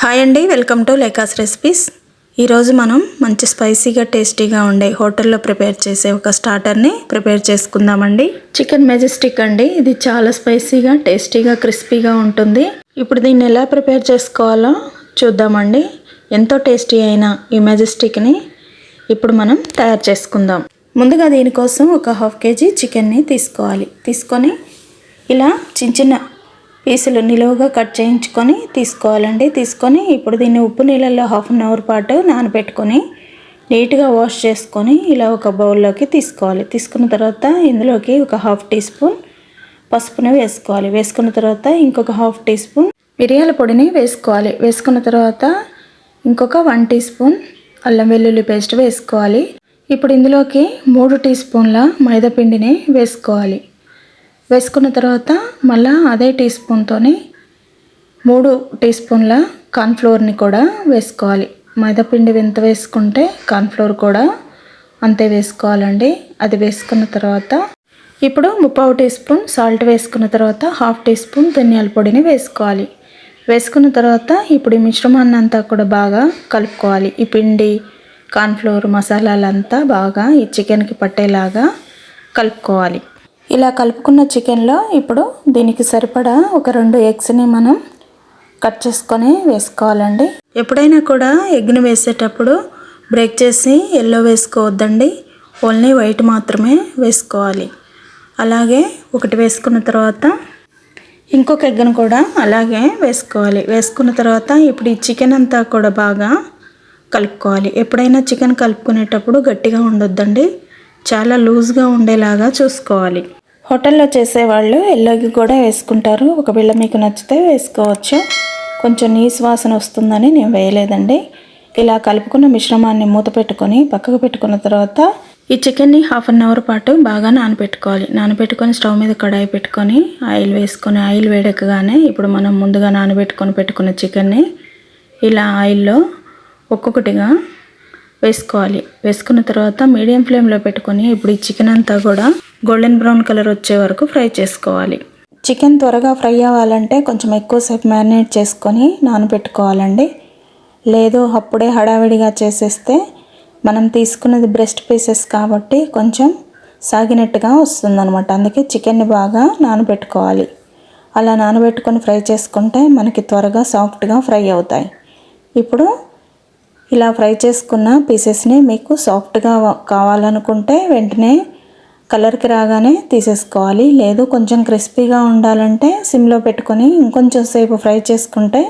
Hi అండి, welcome to లేకాస్ recipes. ఈరోజు మనం మంచి స్పైసీగా టేస్టీగా ఉండే హోటల్లో ప్రిపేర్ చేసే ఒక స్టార్టర్ని ప్రిపేర్ చేసుకుందామండి. చికెన్ మెజెస్టిక్ అండి. ఇది చాలా స్పైసీగా టేస్టీగా క్రిస్పీగా ఉంటుంది. ఇప్పుడు దీన్ని ఎలా ప్రిపేర్ చేసుకోవాలో చూద్దామండి. ఎంతో టేస్టీ అయిన ఈ మెజెస్టిక్ని ఇప్పుడు మనం తయారు చేసుకుందాం. ముందుగా దీనికోసం ఒక 1/2 kg చికెన్ని తీసుకొని ఇలా చిన్న పీసులు నిలువుగా కట్ చేయించుకొని తీసుకోవాలండి. తీసుకొని ఇప్పుడు దీన్ని ఉప్పు నీళ్ళల్లో 1/2 అవర్ పాటు నానబెట్టుకొని నీట్గా వాష్ చేసుకొని ఇలా ఒక బౌల్లోకి తీసుకోవాలి. తీసుకున్న తర్వాత ఇందులోకి ఒక 1/2 టీ స్పూన్ పసుపుని వేసుకోవాలి. వేసుకున్న తర్వాత ఇంకొక 1/2 టీ స్పూన్ మిరియాల పొడిని వేసుకోవాలి. వేసుకున్న తర్వాత ఇంకొక 1 టీ స్పూన్ అల్లం వెల్లుల్లి పేస్ట్ వేసుకోవాలి. ఇప్పుడు ఇందులోకి 3 టీ స్పూన్ల మైదా పిండిని వేసుకోవాలి. వేసుకున్న తర్వాత మళ్ళీ అదే టీ స్పూన్తోని 3 టీ స్పూన్ల కార్న్ఫ్లోర్ని కూడా వేసుకోవాలి. మైదాపిండి ఎంత వేసుకుంటే కార్న్ఫ్లోర్ కూడా అంతే వేసుకోవాలండి. అది వేసుకున్న తర్వాత ఇప్పుడు 3/4 టీ స్పూన్ సాల్ట్ వేసుకున్న తర్వాత 1/2 టీ స్పూన్ ధనియాల పొడిని వేసుకోవాలి. వేసుకున్న తర్వాత ఇప్పుడు ఈ మిశ్రమాన్ని అంతా కూడా బాగా కలుపుకోవాలి. ఈ పిండి కార్న్ఫ్లోర్ మసాలాలంతా బాగా ఈ చికెన్కి పట్టేలాగా కలుపుకోవాలి. ఇలా కలుపుకున్న చికెన్లో ఇప్పుడు దీనికి సరిపడా ఒక 2 ఎగ్స్ని మనం కట్ చేసుకొని వేసుకోవాలండి. ఎప్పుడైనా కూడా ఎగ్ని వేసేటప్పుడు బ్రేక్ చేసి ఎల్లో వేసుకోవద్దండి. ఓన్లీ వైట్ మాత్రమే వేసుకోవాలి. అలాగే ఒకటి వేసుకున్న తర్వాత ఇంకొక ఎగ్ను కూడా అలాగే వేసుకోవాలి. వేసుకున్న తర్వాత ఇప్పుడు ఈ చికెన్ అంతా కూడా బాగా కలుపుకోవాలి. ఎప్పుడైనా చికెన్ కలుపుకునేటప్పుడు గట్టిగా ఉండొద్దండి, చాలా లూజ్గా ఉండేలాగా చూసుకోవాలి. హోటల్లో చేసేవాళ్ళు ఎల్లోకి కూడా వేసుకుంటారు. ఒకవేళ మీకు నచ్చితే వేసుకోవచ్చు. కొంచెం నీసు వాసన వస్తుందని నేను వేయలేదండి. ఇలా కలుపుకున్న మిశ్రమాన్ని మూత పెట్టుకొని పక్కకు పెట్టుకున్న తర్వాత ఈ చికెన్ని 1/2 అవర్ పాటు బాగా నానబెట్టుకొని స్టవ్ మీద కడాయి పెట్టుకొని ఆయిల్ వేసుకొని ఆయిల్ వేడెక్కగానే ఇప్పుడు మనం ముందుగా పెట్టుకున్న చికెన్ని ఇలా ఆయిల్లో ఒక్కొక్కటిగా వేసుకోవాలి. వేసుకున్న తర్వాత మీడియం ఫ్లేమ్లో పెట్టుకొని ఇప్పుడు ఈ చికెన్ అంతా కూడా గోల్డెన్ బ్రౌన్ కలర్ వచ్చే వరకు ఫ్రై చేసుకోవాలి. చికెన్ త్వరగా ఫ్రై అవ్వాలంటే కొంచెం ఎక్కువసేపు మ్యారినేట్ చేసుకొని నానబెట్టుకోవాలండి. లేదు అప్పుడే హడావిడిగా చేసేస్తే మనం తీసుకున్నది బ్రెస్ట్ పీసెస్ కాబట్టి కొంచెం సాగినట్టుగా వస్తుందన్నమాట. అందుకే చికెన్ని బాగా నానబెట్టుకోవాలి. అలా నానబెట్టుకొని ఫ్రై చేసుకుంటే మనకి త్వరగా సాఫ్ట్గా ఫ్రై అవుతాయి. ఇప్పుడు ఇలా ఫ్రై చేసుకున్న పీసెస్ని మీకు సాఫ్ట్గా కావాలనుకుంటే వెంటనే కలర్కి రాగానే తీసేసుకోవాలి. లేదు కొంచెం క్రిస్పీగా ఉండాలంటే సిమ్లో పెట్టుకొని ఇంకొంచెం సేపు ఫ్రై చేసుకుంటే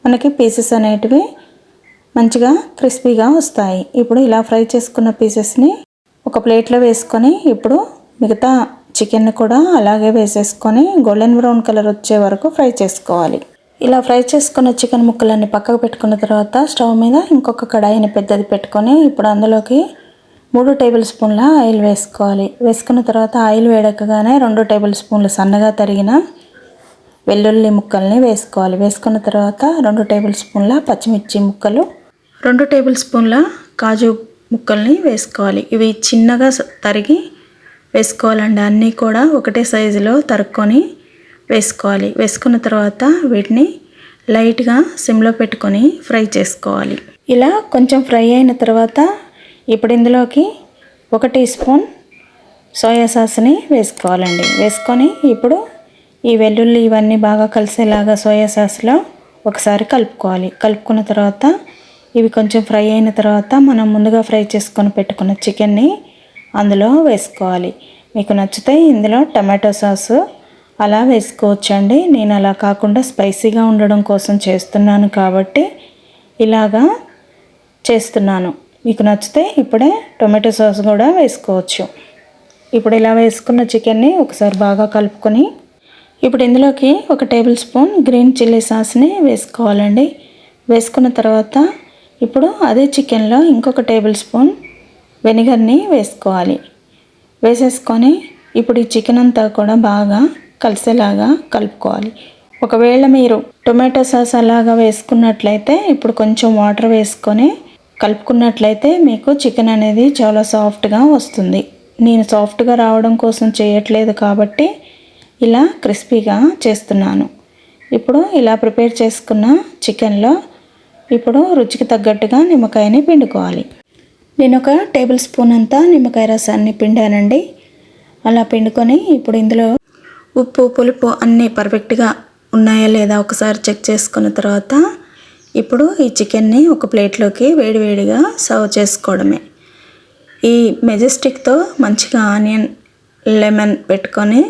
మనకి పీసెస్ అనేటివి మంచిగా క్రిస్పీగా వస్తాయి. ఇప్పుడు ఇలా ఫ్రై చేసుకున్న పీసెస్ని ఒక ప్లేట్లో వేసుకొని ఇప్పుడు మిగతా చికెన్ కూడా అలాగే వేసేసుకొని గోల్డెన్ బ్రౌన్ కలర్ వచ్చే వరకు ఫ్రై చేసుకోవాలి. ఇలా ఫ్రై చేసుకున్న చికెన్ ముక్కలన్నీ పక్కకు పెట్టుకున్న తర్వాత స్టవ్ మీద ఇంకొక కడాయిని పెద్దది పెట్టుకొని ఇప్పుడు అందులోకి 3 టేబుల్ స్పూన్ల ఆయిల్ వేసుకోవాలి. వేసుకున్న తర్వాత ఆయిల్ వేడెక్కగానే 2 టేబుల్ స్పూన్లు సన్నగా తరిగిన వెల్లుల్లి ముక్కల్ని వేసుకోవాలి. వేసుకున్న తర్వాత 2 టేబుల్ స్పూన్ల పచ్చిమిర్చి ముక్కలు, 2 టేబుల్ స్పూన్ల కాజు ముక్కల్ని వేసుకోవాలి. ఇవి చిన్నగా తరిగి వేసుకోవాలండి. అన్నీ కూడా ఒకటే సైజులో తరుక్కొని వేసుకోవాలి. వేసుకున్న తర్వాత వీటిని లైట్గా సిమ్లో పెట్టుకొని ఫ్రై చేసుకోవాలి. ఇలా కొంచెం ఫ్రై అయిన తర్వాత ఇప్పుడు ఇందులోకి 1 టీ స్పూన్ సోయా సాస్ని వేసుకోవాలండి. వేసుకొని ఇప్పుడు ఈ వెల్లుల్లి ఇవన్నీ బాగా కలిసేలాగా సోయా సాస్లో ఒకసారి కలుపుకోవాలి. కలుపుకున్న తర్వాత ఇవి కొంచెం ఫ్రై అయిన తర్వాత మనం ముందుగా ఫ్రై చేసుకొని పెట్టుకున్న చికెన్ని అందులో వేసుకోవాలి. మీకు నచ్చితే ఇందులో టమాటో సాసు అలా వేసుకోవచ్చండి. నేను అలా కాకుండా స్పైసీగా ఉండడం కోసం చేస్తున్నాను కాబట్టి ఇలాగా చేస్తున్నాను. మీకు నచ్చితే ఇప్పుడే టొమాటో సాస్ కూడా వేసుకోవచ్చు. ఇప్పుడు ఇలా వేసుకున్న చికెన్ని ఒకసారి బాగా కలుపుకొని ఇప్పుడు ఇందులోకి 1 టేబుల్ స్పూన్ గ్రీన్ చిల్లీ సాస్ని వేసుకోవాలండి. వేసుకున్న తర్వాత ఇప్పుడు అదే చికెన్లో ఇంకొక టేబుల్ స్పూన్ వెనిగర్ని వేసుకోవాలి. వేసేసుకొని ఇప్పుడు ఈ చికెన్ అంతా కూడా బాగా కలిసేలాగా కలుపుకోవాలి. ఒకవేళ మీరు టొమాటో సాస్ అలాగా వేసుకున్నట్లయితే ఇప్పుడు కొంచెం వాటర్ వేసుకొని కలుపుకున్నట్లయితే మీకు చికెన్ అనేది చాలా సాఫ్ట్గా వస్తుంది. నేను సాఫ్ట్గా రావడం కోసం చేయట్లేదు కాబట్టి ఇలా క్రిస్పీగా చేస్తున్నాను. ఇప్పుడు ఇలా ప్రిపేర్ చేసుకున్న చికెన్లో ఇప్పుడు రుచికి తగ్గట్టుగా నిమ్మకాయని పిండుకోవాలి. నేను ఒక టేబుల్ స్పూన్ అంతా నిమ్మకాయ రసాన్ని పిండానండి. అలా పిండుకొని ఇప్పుడు ఇందులో ఉప్పు పులుపు అన్నీ పర్ఫెక్ట్గా ఉన్నాయా లేదా ఒకసారి చెక్ చేసుకున్న తర్వాత ఇప్పుడు ఈ చికెన్ని ఒక ప్లేట్లోకి వేడివేడిగా సర్వ్ చేసుకోవడమే. ఈ మెజెస్టిక్తో మంచిగా ఆనియన్ లెమన్ పెట్టుకొని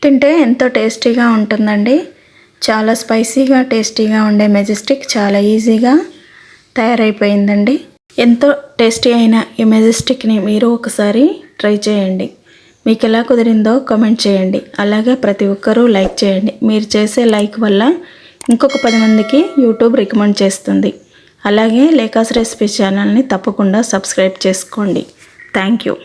తింటే ఎంతో టేస్టీగా ఉంటుందండి. చాలా స్పైసీగా టేస్టీగా ఉండే మెజెస్టిక్ చాలా ఈజీగా తయారైపోయిందండి. ఎంతో టేస్టీ అయిన ఈ మెజెస్టిక్ని మీరు ఒకసారి ట్రై చేయండి. మీకు ఎలా కుదిరిందో కామెంట్ చేయండి. అలాగే ప్రతి ఒక్కరూ లైక్ చేయండి. మీరు చేసే లైక్ వల్ల ఇంకొక 10 మందికి యూట్యూబ్ రికమెండ్ చేస్తుంది. అలాగే లేఖాస్ రెసిపీస్ ఛానల్ని తప్పకుండా సబ్స్క్రైబ్ చేసుకోండి. Thank you.